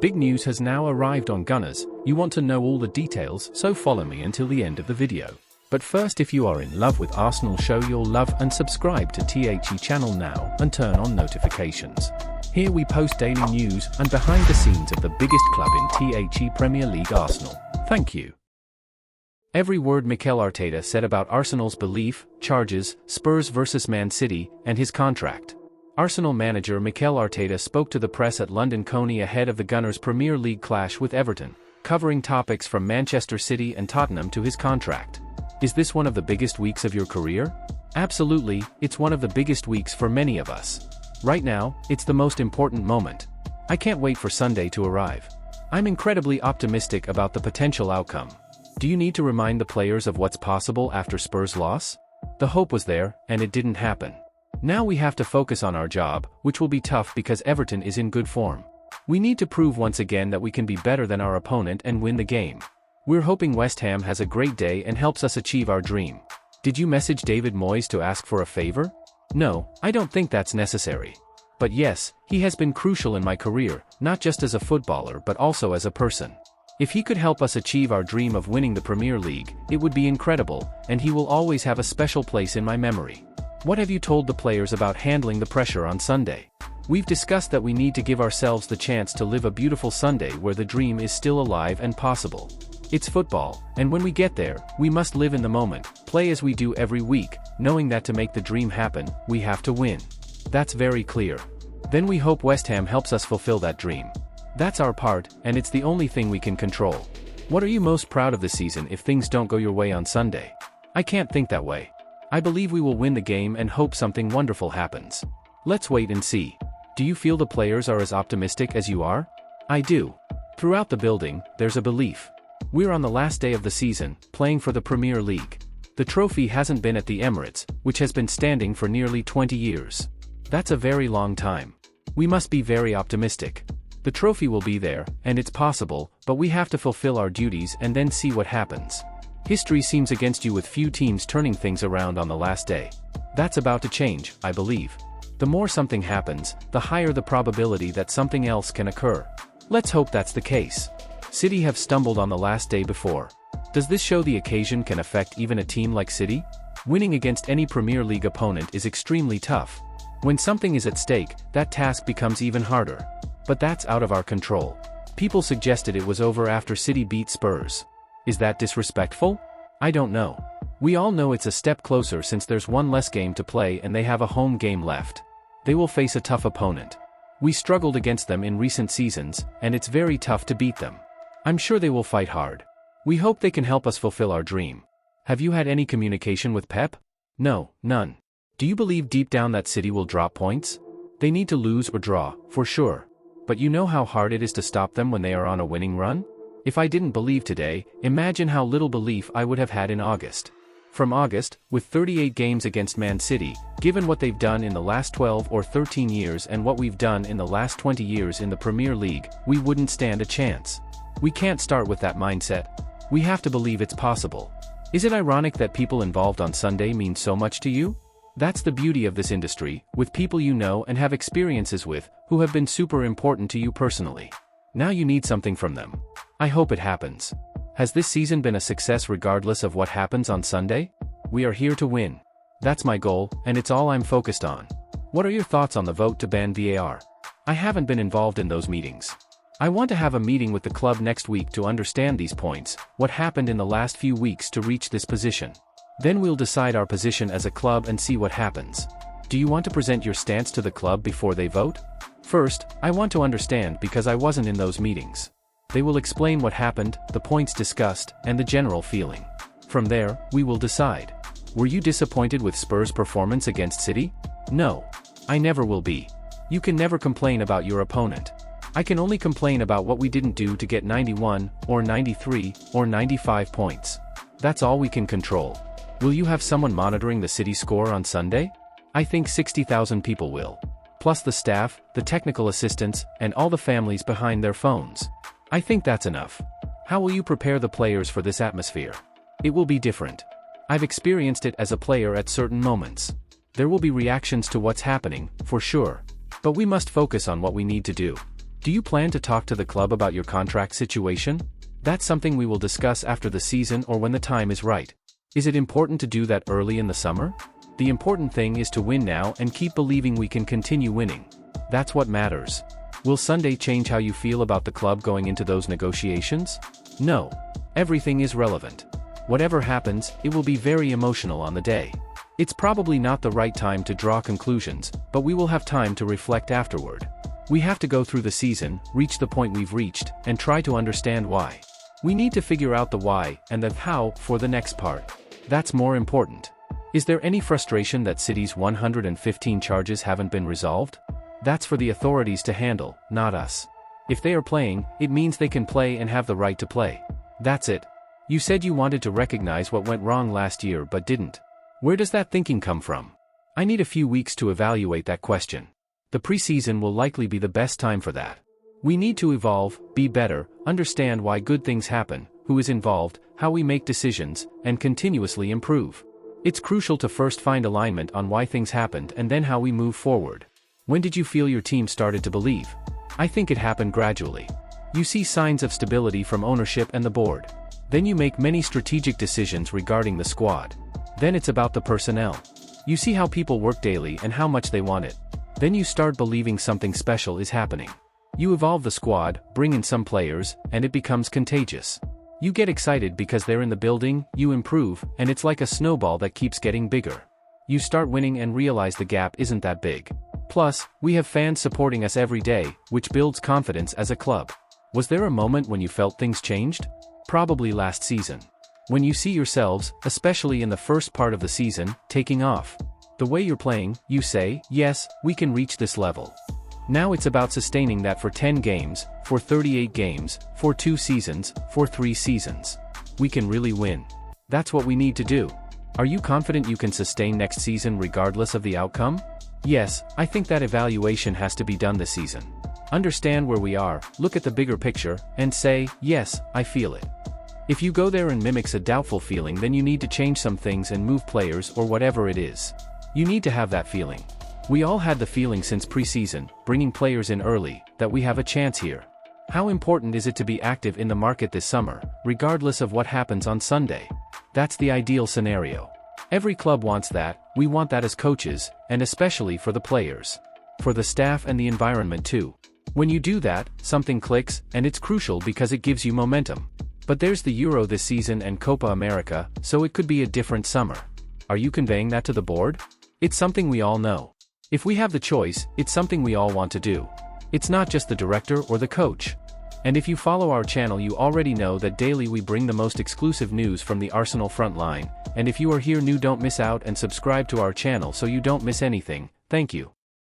Big news has now arrived on Gunners. You want to know all the details, so follow me until the end of the video. But first, if you are in love with Arsenal, show your love and subscribe to THE channel now and turn on notifications. Here we post daily news and behind the scenes of the biggest club in THE Premier League, Arsenal. Thank you. Every word Mikel Arteta said about Arsenal's belief, charges, Spurs versus Man City, and his contract. Arsenal manager Mikel Arteta spoke to the press at London Coney ahead of the Gunners' Premier League clash with Everton, covering topics from Manchester City and Tottenham to his contract. Is this one of the biggest weeks of your career? Absolutely, it's one of the biggest weeks for many of us. Right now, it's the most important moment. I can't wait for Sunday to arrive. I'm incredibly optimistic about the potential outcome. Do you need to remind the players of what's possible after Spurs' loss? The hope was there, and it didn't happen. Now we have to focus on our job, which will be tough because Everton is in good form. We need to prove once again that we can be better than our opponent and win the game. We're hoping West Ham has a great day and helps us achieve our dream. Did you message David Moyes to ask for a favor? No, I don't think that's necessary. But yes, he has been crucial in my career, not just as a footballer but also as a person. If he could help us achieve our dream of winning the Premier League, it would be incredible, and he will always have a special place in my memory. What have you told the players about handling the pressure on Sunday? We've discussed that we need to give ourselves the chance to live a beautiful Sunday where the dream is still alive and possible. It's football, and when we get there, we must live in the moment, play as we do every week, knowing that to make the dream happen, we have to win. That's very clear. Then we hope West Ham helps us fulfill that dream. That's our part, and it's the only thing we can control. What are you most proud of this season if things don't go your way on Sunday? I can't think that way. I believe we will win the game and hope something wonderful happens. Let's wait and see. Do you feel the players are as optimistic as you are? I do. Throughout the building, there's a belief. We're on the last day of the season, playing for the Premier League. The trophy hasn't been at the Emirates, which has been standing for nearly 20 years. That's a very long time. We must be very optimistic. The trophy will be there, and it's possible, but we have to fulfill our duties and then see what happens. History seems against you with few teams turning things around on the last day. That's about to change, I believe. The more something happens, the higher the probability that something else can occur. Let's hope that's the case. City have stumbled on the last day before. Does this show the occasion can affect even a team like City? Winning against any Premier League opponent is extremely tough. When something is at stake, that task becomes even harder. But that's out of our control. People suggested it was over after City beat Spurs. Is that disrespectful? I don't know. We all know it's a step closer since there's one less game to play and they have a home game left. They will face a tough opponent. We struggled against them in recent seasons, and it's very tough to beat them. I'm sure they will fight hard. We hope they can help us fulfill our dream. Have you had any communication with Pep? No, none. Do you believe deep down that City will drop points? They need to lose or draw, for sure. But you know how hard it is to stop them when they are on a winning run? If I didn't believe today, imagine how little belief I would have had in August. From August, with 38 games against Man City, given what they've done in the last 12 or 13 years and what we've done in the last 20 years in the Premier League, we wouldn't stand a chance. We can't start with that mindset. We have to believe it's possible. Is it ironic that people involved on Sunday mean so much to you? That's the beauty of this industry, with people you know and have experiences with, who have been super important to you personally. Now you need something from them. I hope it happens. Has this season been a success regardless of what happens on Sunday? We are here to win. That's my goal, and it's all I'm focused on. What are your thoughts on the vote to ban VAR? I haven't been involved in those meetings. I want to have a meeting with the club next week to understand these points, what happened in the last few weeks to reach this position. Then we'll decide our position as a club and see what happens. Do you want to present your stance to the club before they vote? First, I want to understand because I wasn't in those meetings. They will explain what happened, the points discussed, and the general feeling. From there, we will decide. Were you disappointed with Spurs' performance against City? No. I never will be. You can never complain about your opponent. I can only complain about what we didn't do to get 91, or 93, or 95 points. That's all we can control. Will you have someone monitoring the City score on Sunday? I think 60,000 people will. Plus the staff, the technical assistants, and all the families behind their phones. I think that's enough. How will you prepare the players for this atmosphere? It will be different. I've experienced it as a player at certain moments. There will be reactions to what's happening, for sure. But we must focus on what we need to do. Do you plan to talk to the club about your contract situation? That's something we will discuss after the season or when the time is right. Is it important to do that early in the summer? The important thing is to win now and keep believing we can continue winning. That's what matters. Will Sunday change how you feel about the club going into those negotiations? No. Everything is relevant. Whatever happens, it will be very emotional on the day. It's probably not the right time to draw conclusions, but we will have time to reflect afterward. We have to go through the season, reach the point we've reached, and try to understand why. We need to figure out the why and the how for the next part. That's more important. Is there any frustration that City's 115 charges haven't been resolved? That's for the authorities to handle, not us. If they are playing, it means they can play and have the right to play. That's it. You said you wanted to recognize what went wrong last year but didn't. Where does that thinking come from? I need a few weeks to evaluate that question. The preseason will likely be the best time for that. We need to evolve, be better, understand why good things happen, who is involved, how we make decisions, and continuously improve. It's crucial to first find alignment on why things happened and then how we move forward. When did you feel your team started to believe? I think it happened gradually. You see signs of stability from ownership and the board. Then you make many strategic decisions regarding the squad. Then it's about the personnel. You see how people work daily and how much they want it. Then you start believing something special is happening. You evolve the squad, bring in some players, and it becomes contagious. You get excited because they're in the building, you improve, and it's like a snowball that keeps getting bigger. You start winning and realize the gap isn't that big. Plus, we have fans supporting us every day, which builds confidence as a club. Was there a moment when you felt things changed? Probably last season. When you see yourselves, especially in the first part of the season, taking off. The way you're playing, you say, yes, we can reach this level. Now it's about sustaining that for 10 games, for 38 games, for 2 seasons, for 3 seasons. We can really win. That's what we need to do. Are you confident you can sustain next season regardless of the outcome? Yes, I think that evaluation has to be done this season. Understand where we are, look at the bigger picture, and say, yes, I feel it. If you go there and mimics a doubtful feeling, then you need to change some things and move players or whatever it is. You need to have that feeling. We all had the feeling since preseason, bringing players in early, that we have a chance here. How important is it to be active in the market this summer, regardless of what happens on Sunday? That's the ideal scenario. Every club wants that, we want that as coaches, and especially for the players. For the staff and the environment too. When you do that, something clicks, and it's crucial because it gives you momentum. But there's the Euro this season and Copa America, so it could be a different summer. Are you conveying that to the board? It's something we all know. If we have the choice, it's something we all want to do. It's not just the director or the coach. And if you follow our channel, you already know that daily we bring the most exclusive news from the Arsenal front line, and if you are here new, don't miss out and subscribe to our channel so you don't miss anything. Thank you.